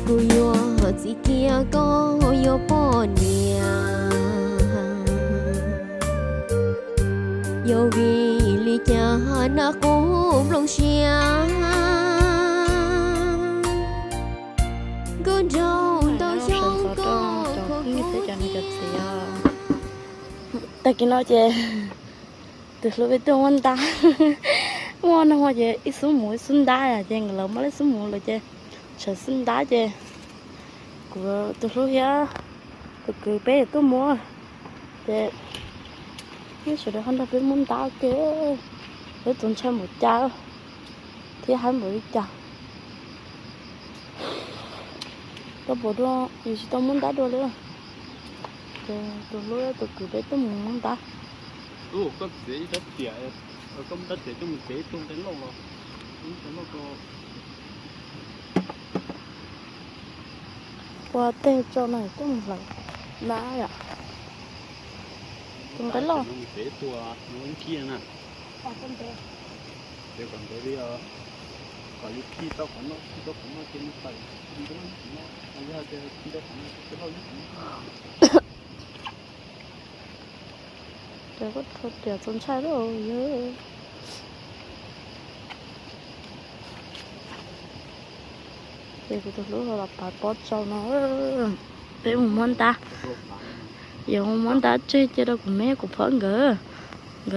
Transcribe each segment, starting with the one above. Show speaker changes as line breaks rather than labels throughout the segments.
cô yo chỉ kia có yo bỏ nia yo vì lý cha na cũng lòng xia cứ đâu tao trong có
ta kia nói chè từ lúc về tôi ăn ta mua nó hoa chè ít số muối xuân đá à chè người lớn mới lấy số muối rồi chè sợ xuân đá chè của từ lúc kia từ cứ bé tôi mua chè cái sự đó hắn đã biết muốn đá kia để tuần chơi một cháo thì hắn mới chả tôi bỏ đó vì tôi muốn đá đồ nữa từ lúc từ cứ bé tôi muốn đá
có dễ rất tiệt có đất để cho mình dễ tung đến lâu mà nó có
qua tên cho này tôi một lần đá à tung đến lâu
mình dễ tua muốn kia nè để còn cái đi còn những khi tao còn nó trên phải đi đó nó anh ra cái khi đó còn cái lâu
để có thật để trốn chạy rồi để cái lúc là phải bớt cho nó để một món ta giờ một món ta chơi đâu của mấy của phở gỡ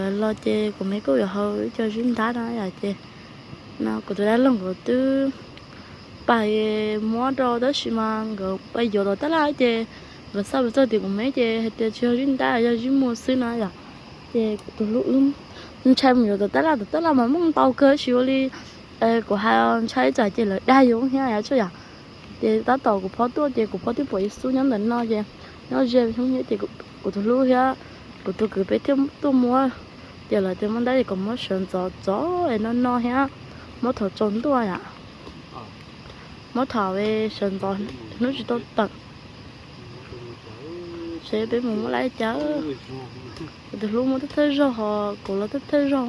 lo chơi của mấy cô giờ hơi cho chúng ta đó là chơi nào của tôi đã lần của tôi bài món đồ đó xí mà rồi bây giờ đồ ta lại chơi và sau đó thì của mấy chơi chơi cho chúng ta cho chúng mua xí nữa là chơi của lúc chơi một giờ ta là mà muốn tàu cơ xíu đi của hai ông chơi trò chơi là đa dụng thế này chứ à thì ta tàu của phó tua thì của phó tiếp buổi xuống nhóm đến nó chơi nó chơi không như thì của tôi lúc ha của tôi cứ biết thêm tôi mua giờ là tôi muốn đây thì còn mất sườn gió để nó ha mất thở trốn tôi à mất thở về sườn gió nó chỉ tôi tận sẽ biết mình muốn lấy cháu từ lúc mới thấy rồi họ cũng là thấy rồi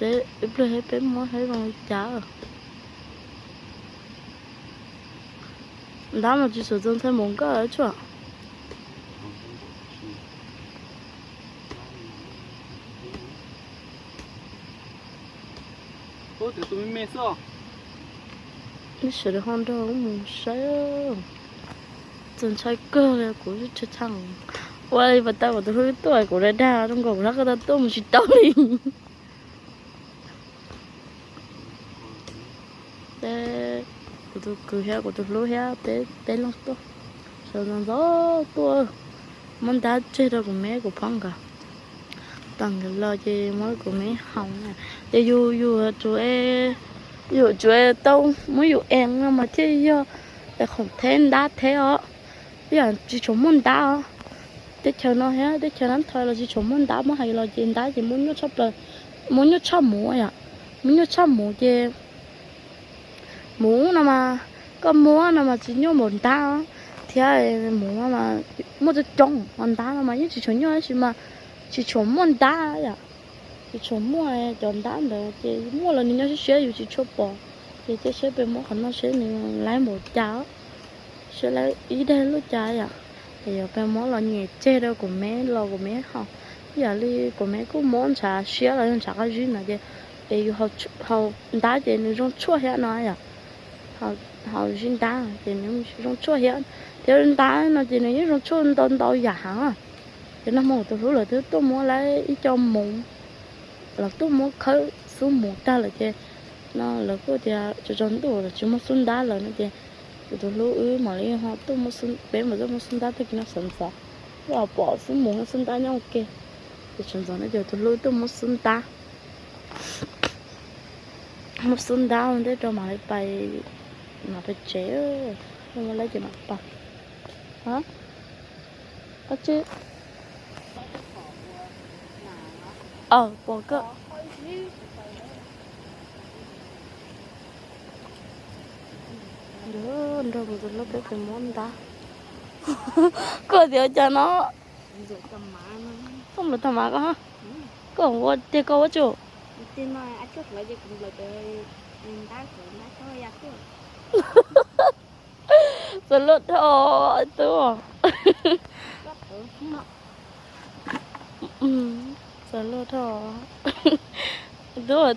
sẽ ít rồi hết biết muốn thấy rồi cháu đó mà chỉ sử dụng thêm một cái ở chỗ
thì tụi mình mê sao
cái sự đó không đâu muốn sao chân trái cơ này của chết thằng quay và tao tôi hơi tuổi của đa trong cổ nó cái tao một chút tao đi để của tôi cười ha của tôi lúa ha để lắm tôi sợ nó gió tôi muốn đá chơi đâu của mẹ của phong cả tầng cái lo chơi mới của mẹ hỏng này để dù chú em tao mới dù em mà chơi để không thêm đá thế đó bây giờ chỉ chống muốn đá để chờ nó hết để chờ nó thôi là chỉ chống muốn đá mà hay là chuyện đá chỉ muốn nhớ chấp là muốn nhớ chấp mũ à muốn nhớ chấp mũ chứ mũ nào mà có mũ nào mà chỉ nhớ một đá thì mũ mà mua được trống một đá nào mà chỉ chống nhớ chứ mà chỉ chống một đá à chỉ chống mua chọn đá được chỉ mua là mình nhớ sẽ chỉ chốt bỏ thì sẽ bị mua khẩn nó sẽ lấy một cháo sẽ lấy ý đây lúc trái à thì bây món là nhẹ chơi đâu của mẹ lo của mẹ học giờ đi của mẹ cũng món trà xía là trà cái gì này chứ thì họ đá thì nó trong chua hết nói à họ xin đá thì nó trong chua hết thì đá nó thì nó trong chua tao tao giả à thì nó một từ là thứ tôi muốn lấy cho mùng là tôi muốn khơi xuống một ta là chứ nó là cái thì cho chọn đồ là chỉ muốn xuống đá là nó chứ tôi lú mà lấy họ tôi muốn xuống bé mà tôi muốn xuống đá thì nó sẵn sàng và bỏ xuống muốn xuống đá nhau ok thì chọn rồi nó giờ tôi lú tôi muốn xuống đá muốn xuống đá để cho mà phải chế không có lấy gì mà bằng hả có chứ bỏ cơ đứa đâu mà nó cái phải món ta có gì cho nó không được thầm có ha có một tiền có chỗ
tiền mà ăn chút lại thì cũng là đá thôi ya chứ
Sợ lỡ thọ tôi. Sợ lỡ thọ.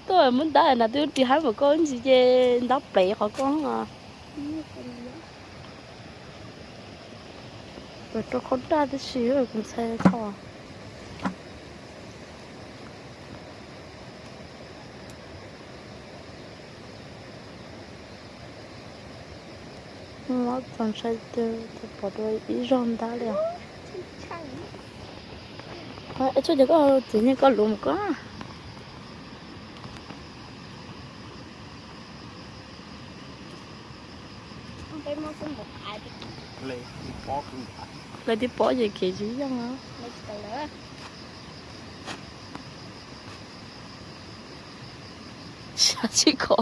Tôi muốn đá là tôi đi hái một con gì chứ đắp bể họ con à. Rồi tôi không đá được xíu rồi cũng xe thọ. Nó còn sai tôi bỏ đôi ý rong đá liền. Cho giờ có chỉ như có lùm có.
Cái món cũng một ai đi
lấy bó cũng
Lấy đi bỏ gì kì chứ không á.
lấy từ nữa.
Chả chỉ có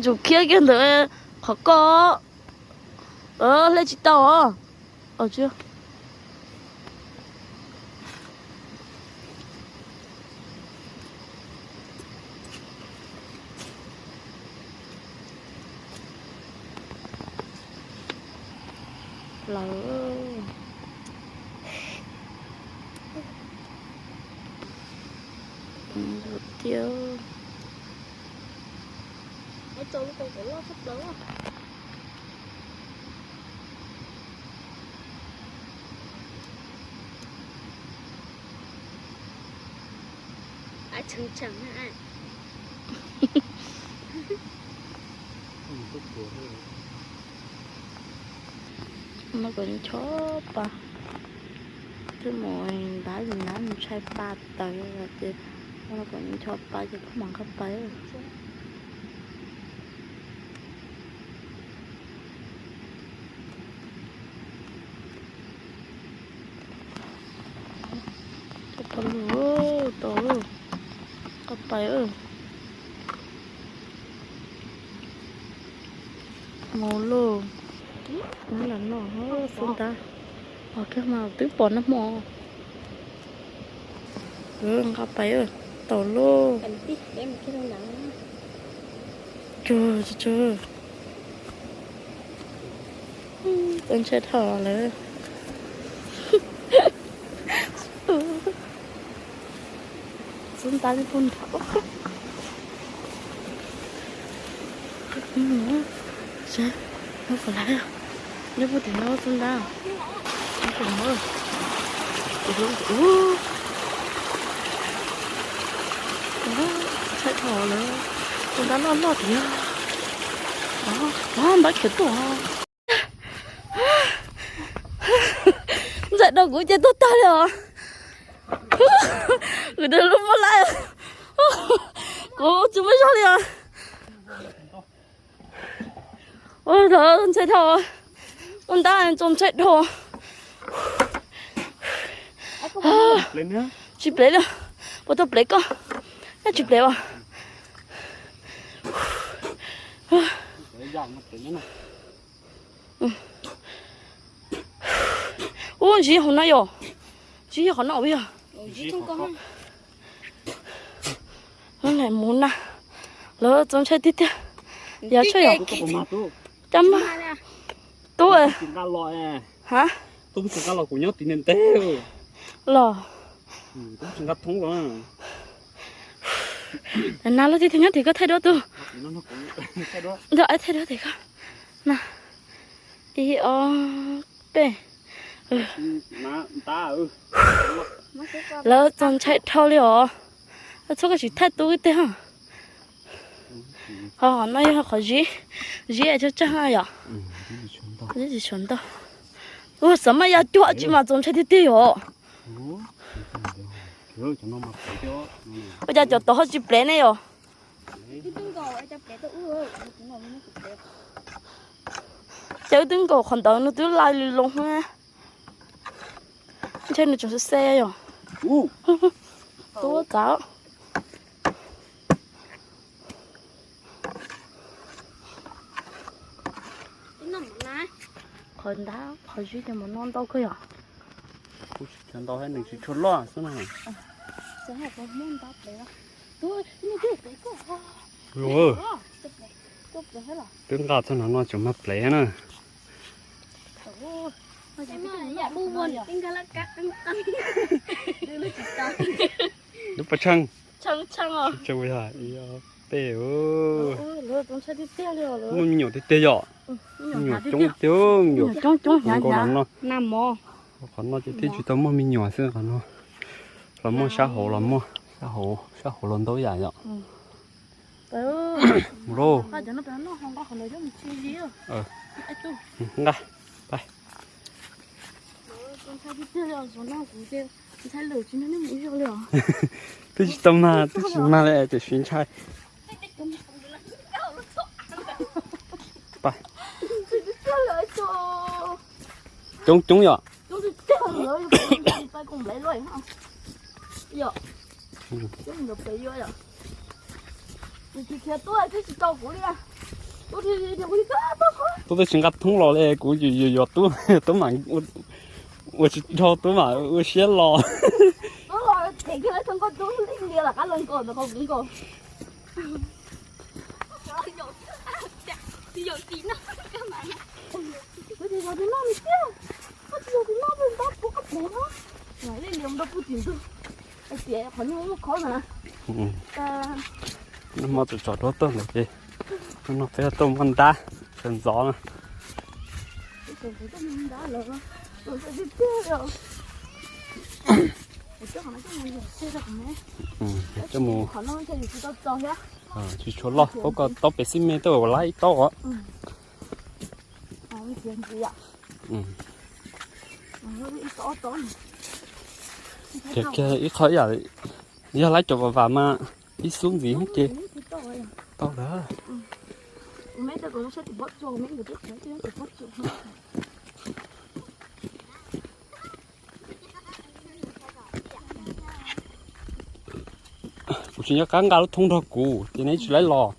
chủ kia kia nữa họ có lấy chị tao à chưa là tiêu
Ở chỗ nó còn có lo sắp đó. Ai chẳng chẳng hả?
không tốt của
nó còn chó bà cái mồi đá gì ná mình sai ba tờ là chứ nó còn chó ba chứ không bằng cấp bay tao luôn cấp bay ơi màu luôn nó là nó xuống ta cái màu tứ bò nó mò gặp bay ơi tàu lô
Cần tí để một cái đâu nặng.
chưa con chơi thỏเลยxuống ta đi phun thỏ sao nó còn lại à nếu có thể nó xuống ta nó còn mơ chạy thỏเลยcon đã lo lo thì đó bắt kiểu tổ dậy đâu cũng chơi tốt tay rồi người ta lúc mất lại cô chúng mới sao liền ôi trời ơi con chạy thỏ con ta trông chạy thỏ
lên nữa
chụp lấy rồi bắt đầu lấy con nó chụp lấy à
để dòng nó tự nhiên
ôi gì hôm nay rồi gì hôm nào bây giờ
Chứ không có.
nó này muốn à lỡ trong chơi tiếp giờ chơi rồi
có mà tu
chăm tôi
chúng ta lòi
hả
chúng ta lòi của nhau thì nên té
lò
chúng ta thúng rồi
nào lúc thứ nhất thì có thay đổi tôi
nó cũng thay đổi
rồi thay đổi thì có nè y o b
má ta
lỡ trong chạy thâu liều nó cho cái gì thay tôi thế hả họ nói họ gì ở cho hai à cái gì chuẩn đâu ủa sao mà ya chua chứ mà trong chạy thì tiêu
rồi cho nó mặc cho
bây giờ cho tôi hết chụp lấy này rồi
Chứ tương cầu ai cho bé tôi ơi. Chúng nó mới chụp đẹp.
cháu đứng cổ còn đỡ nó cứ lại luôn ha trên này chúng xe rồi tôi có
Chúng nó một lá.
còn đá khỏi duy thì một non đâu cơ à
chân tao hay mình chỉ chốt lo xem nào
Sẽ học có môn đáp đấy đó. Tôi, nó cứ bé cô.
rồi
cúp rồi hết rồi.
Tiếng gà cho nó chỉ mất lẻ nữa.
Ủa, mà chỉ biết
Dạ bu buồn Tinh cái là cắt cắt Đưa nó chỉ tao
Lúc bắt chân.
Chăng rồi.
Chân bây giờ. Tê ơi.
Rồi con sẽ đi tiêu rồi.
Nó nhiều tê dọ. Nhiều trống tiêu. Nhiều
Trống
nhá nhá.
Nam mô.
Còn nó chỉ thích chỉ tao mua mình nhỏ xưa còn nó. Là mua xã hội là mua. Xã hội lần tối dài vậy. Rô.
Bây giờ nó không có lời cho mình chi gì đâu. Ai tu.
Nga. Đây.
Con sẽ đi tiêu rồi nó cũng tiêu. Con sẽ lừa chứ nó muốn vô lừa.
Tôi chỉ tâm mà lại để xuyên trai. Bye. Chúng vậy.
Chúng tôi chơi nữa, phải cùng lấy rồi không? Dạ. Chúng được bị rồi. Thì tôi cái gì tao cũng đi à. Tôi thì đi cá tao.
Tôi chỉ gặp thông lò này cũng nhiều tôi mà我cho tôi mà tôi sẽ lo.
Tôi lo thì cái thằng con tôi đi đi là cả lần còn nó không cũng còn.
Thì giờ tí nó các bạn
Bây giờ thì nó đi kia. Bây giờ thì nó bên đó bố cấp bố nó. Này lên liều đó bố tiền tôi. Ai chị phải nó khó mà.
Nó mà tụi trò đó tôm là gì? Nó phải tôm con đá, chân gió nè.
Còn phải tôm đá lợn. Rồi sẽ đi kia rồi. Chứ họ nói cho mình xe ra mẹ.
Cho mù.
Họ nói cho gì tao cho nhá.
Chỉ cho lo, có cái tao bị xin mê tôi lại tao á.
Cái chuyện gì ạ? Nó đi to.
Cái ít khói giờ, giờ lấy chụp vào mà ít xuống gì hết chị. Tao đó.
Mấy đứa nó sẽ thì bớt cho mấy người biết thế chứ thì bớt cho.
Cô chỉ nhớ cắn gà nó thông ra cũ, thì nãy chỉ lấy lò.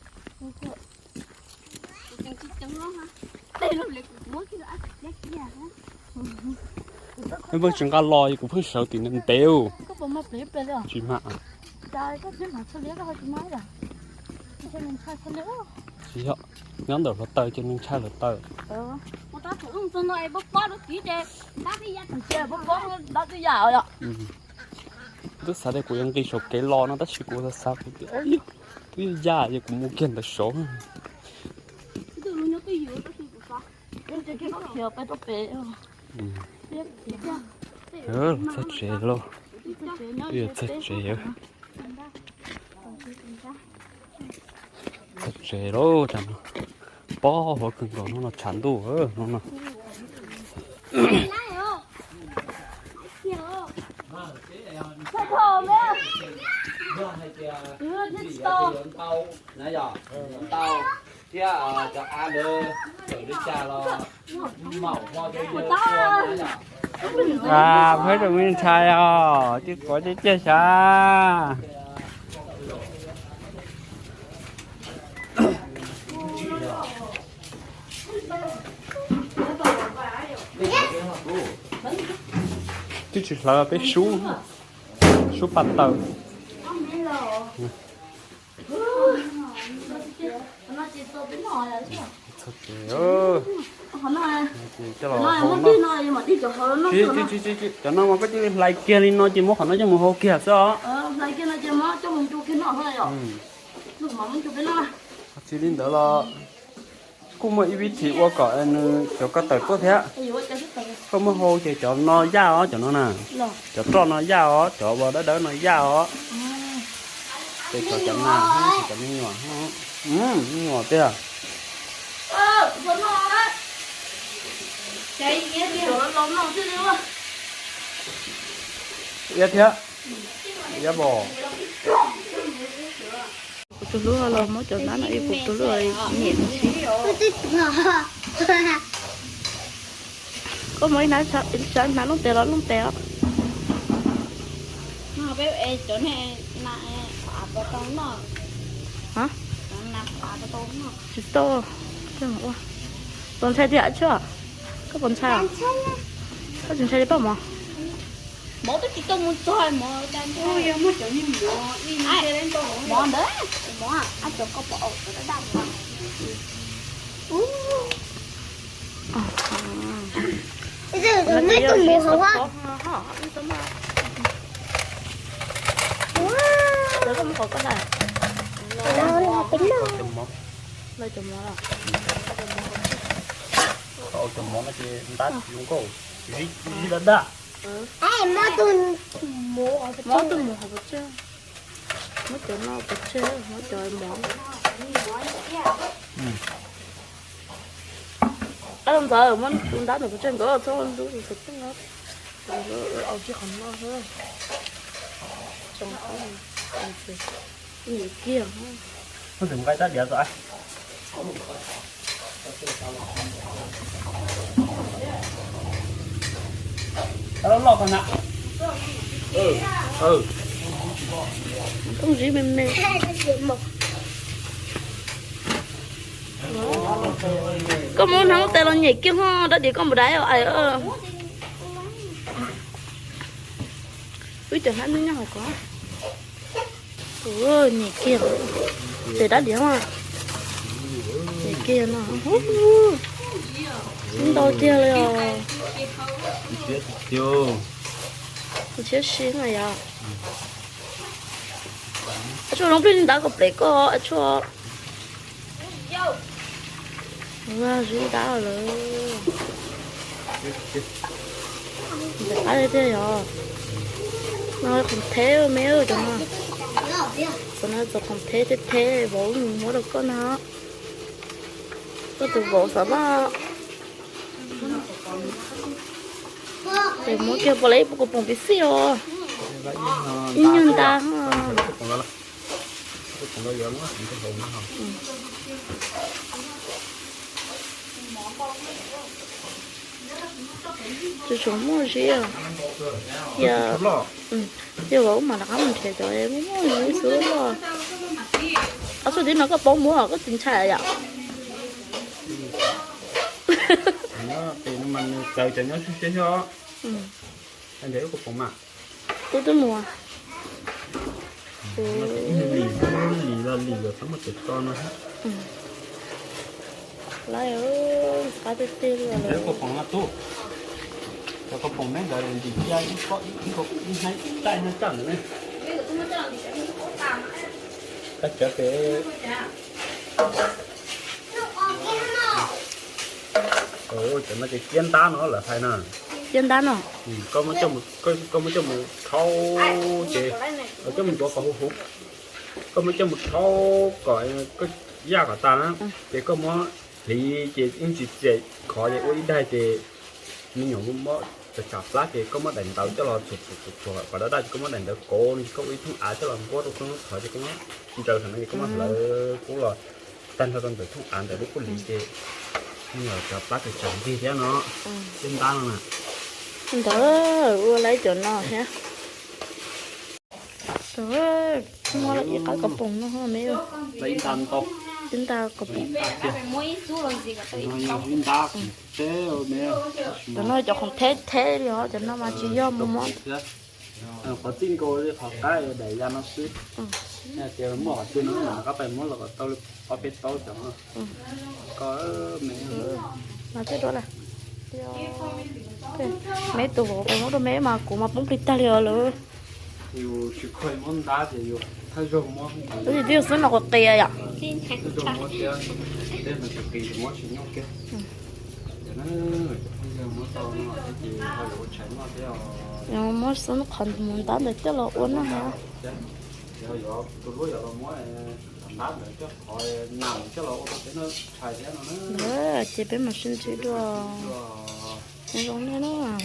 Em vẫn chừng gà lò thì cũng phải sợ tiền nên tiêu.
Có bộ mắt đẹp bây giờ.
Chỉ mà.
Trời có chứ mà sao liếc có hơi chỉ nói rồi. Cho nên sai sao liếc.
Chỉ ạ. Nhóm đầu là tơi cho nên sai là tơi.
Một ta thử tôi nói bốc bó nó kỹ chê Bác đi ra
Thằng kia bốc bó nó đi vào rồi ạ.
Tức sao đây của những cái số cái lò nó đã chỉ của sao cái ơi. Cái da gì cũng mua kiện là số.
Tôi luôn nhớ cái gì đó tôi cũng có
Em chơi cái nó hiểu phải tốt bể.
Rất trẻ luôn. Rất trẻ. Rất trẻ luôn chẳng. Bó vào cần rồi nó chán đủ nó.
Sao thò mẹ?
Nãy giờ tao kia cho ăn được tự đi cha lo màu hoa cái
Phải được nguyên trai chứ có chứ chết sao. Chứ chỉ là cái sú bắt tàu.
Nó chỉ tôi biết nói là chứ.
Thật ơi.
Họ nói
Cho
nói muốn đi nói nhưng mà đi chỗ họ nó
chứ cho nó mà có chứ like kia lên nó chỉ muốn họ nói cho một hồ kia sao?
lại kia nó chỉ muốn cho mình chụp cái nó thôi rồi. Lúc mà mình chụp cái nó.
Chỉ lên đó là cũng mà ít thì qua cả anh cho các tài có thế. Không mà hồ thì cho nó dao cho nó nè. Cho nó dao cho vào đó đỡ nó dao để cho chậm nào thì chậm nhỏ nhỏ thế à.
Vẫn ngon đấy. Cái gì kia nó lóng nó chứ nữa.
Dạ thế. Dạ bò.
Tôi lúa lo mới cho nó y phục tôi lúa nhẹ một xíu. Có mấy nãy sao nãy lúc tè
Nó bé ê chỗ này nãy khóa vào tông nó
hả?
Nãy khóa vào tông nó
Chị to chứ mà quá. Còn xe thì ạ chưa? Có còn xe à? Có chuyện xe đi bao mà?
Bố tôi chỉ tông một trò mà đang thôi em mới chỗ như mua đi xe đến tông món đấy món à ăn chỗ có bộ nó đang biết tụi mù không á.
Để không có cái này.
Nó là tính đâu.
chùm món
Đây chùm nó là.
chùm món nó chỉ tát dùng cổ gì đó đó
Ê, mò tụi mù ở bên
Món
trong.
tôi mù học chứ. Món chỗ nó bật chứ, món trời món. Em sợ món tôi đá được cái chân gỡ thôi, tôi thực chất nó. Ở chứ không nó thôi. Trong cái gì kia
nó dùng cái tát đẹp rồi nó lọt còn nè
không gì mềm mềm. Có muốn thắng tay là nhảy kia ha, đã đi con một đáy ở ai ơ. Ui trời hắn nữa nhau có. Ôi nhảy kia. Để đã đi mà. Nhảy kia nó. Chúng tôi kia rồi.
chưa
Tôi chết xíu này à. Chú nó bên đã gặp lấy cô, chú. Wow, chú đã rồi. Để bắt đây thế rồi. Nó không thế mấy ơi cho nó. Cho nó không thế bố mình mua được con nó. Có từ bố sợ nó. Để mua kia bỏ lấy một bông bí xíu. Nhưng ta chú xuống mua gì à? Giờ giờ bố mà đã mình chơi rồi em muốn mua gì xuống rồi. Ở số tiền nó có bông mua có tiền xài à?
nó thì mình chờ cho nó chút cho anh để có phòng mà
Tôi mua.
lì rồi sống một chục con nữa hết
Lại ơi, cá tê tê rồi.
để có phòng là tốt cho có phòng mấy đời gì chơi có ít hay tay nó chẳng nữa cách trở cái cho nó cái chiến tá nó là thay nè
Chân đá nó.
có mấy trong một thau chị ở trong mình có hút có mấy trong một thau gọi có da cả ta á chị có món thì chị in chị khỏi vậy uống đây thì mình nhổ mónจะจับปลาเกก็มาแดงเตาจะรอสุดๆก็ได้ก็มาแดงเตาโกนี่ก็วิธีอาจะรอก็ต้องถอยจะก็มาเจอขนาดนี้ก็มาเลยกูรอตั้งแต่ตั้งแต่ทุกอันแต่ลูกกูหลีเจนี่เราจับปลาจะจับที่แท้เนาะเป็นตั้งน่ะ
Đó, ua lấy chỗ nó hả? Đó, mua lại cái cặp bông nó hả mấy ơi?
lấy tan to
Chúng ta cặp bông.
nó viên đá thế rồi mẹ
Cho nó cho không thế đi hả? Cho nó mà chỉ do một món.
có tin cô đi học cái để ra nó xíu nè chờ mỏ chưa nó là có phải món là tôi có biết tôi chẳng có mẹ
Mà cái đó là mấy tụ bộ cái món đó mấy mà của mà bông pita rồi.
nhiều chỉ khơi món đá thì nhiều thay rồi món
Cái gì tiêu sữa nó có tiền à?
thay rồi món kia đây là cực kỳ món chính nhau kia để nó bây giờ món tàu nó cái gì hơi có chén nó thế rồi
Nhưng mà sữa nó còn muốn tán được chắc là uống nó hả?
giờ tôiรู้giờ là món đá để cho khỏi nằm cho là nó xài thế nó
Đó, chị bé mà xin chị đồ. Nó giống như nó à.